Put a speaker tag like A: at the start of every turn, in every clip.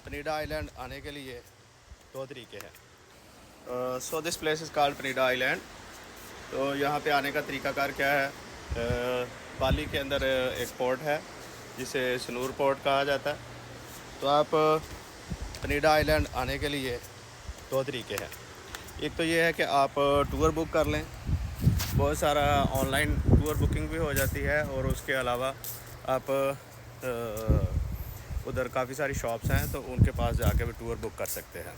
A: पनीडा island आने के लिए दो तरीके हैं। So this place is called पनीडा आइलैंड। तो यहाँ पे आने का तरीकाकार क्या है? बाली के अंदर एक पोर्ट है जिसे सनूर पोर्ट कहा जाता है। तो आप पनीडा आइलैंड आने के लिए दो तरीके हैं। एक तो ये है कि आप टूर बुक कर लें, बहुत सारा ऑनलाइन टूर बुकिंग भी हो जाती है, और उसके अलावा आप उधर काफ़ी सारी शॉप्स हैं तो उनके पास जाके भी टूर बुक कर सकते हैं।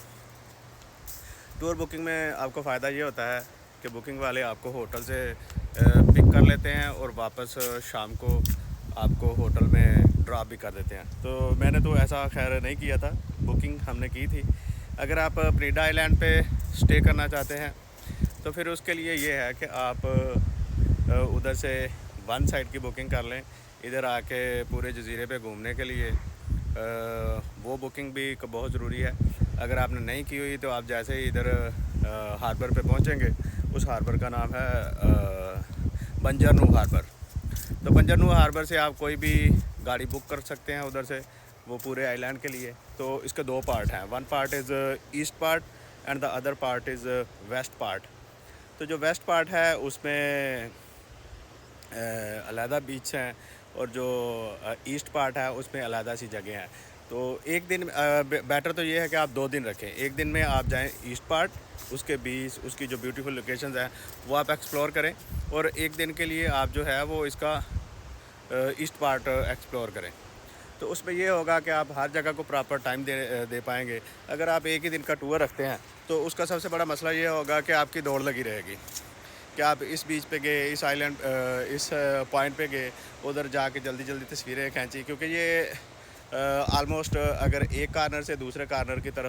A: टूर बुकिंग में आपको फ़ायदा ये होता है कि बुकिंग वाले आपको होटल से पिक कर लेते हैं और वापस शाम को आपको होटल में ड्रॉप भी कर देते हैं। तो मैंने तो ऐसा खैर नहीं किया था, बुकिंग हमने की थी। अगर आप पनीडा आइलैंड पे स्टे करना चाहते हैं तो फिर उसके लिए ये है कि आप उधर से वन साइड की बुकिंग कर लें, इधर आके पूरे जजीरे पे घूमने के लिए। वो बुकिंग भी बहुत ज़रूरी है। अगर आपने नहीं की हुई तो आप जैसे ही इधर हार्बर पे पहुंचेंगे, उस हार्बर का नाम है बंजरनू हार्बर। तो बंजरनू हार्बर से आप कोई भी गाड़ी बुक कर सकते हैं उधर से, वो पूरे आइलैंड के लिए। तो इसके दो पार्ट हैं, one part is east part and the other part is west part. तो जो वेस्ट पार्ट है उसमें अलहदा बीच हैं, और जो ईस्ट पार्ट है उसमें अलहदा सी जगह हैं। तो एक दिन बेटर तो ये है कि आप 2 दिन रखें। एक दिन में आप जाएं ईस्ट पार्ट, उसके बीच उसकी जो ब्यूटीफुल लोकेशंस हैं वो आप एक्सप्लोर करें, और एक दिन के लिए आप जो है वो इसका ईस्ट पार्ट एक्सप्लोर करें। तो उसमें ये होगा कि आप हर जगह को प्रॉपर टाइम दे पाएंगे। अगर आप एक ही दिन का टूर रखते हैं तो उसका सबसे बड़ा मसला ये होगा कि आपकी दौड़ लगी रहेगी कि आप इस बीच पे गए, इस आइलैंड इस पॉइंट पे गए, उधर जाके जल्दी जल्दी तस्वीरें खींची, क्योंकि ये ऑलमोस्ट अगर एक कार्नर से दूसरे कार्नर की तरफ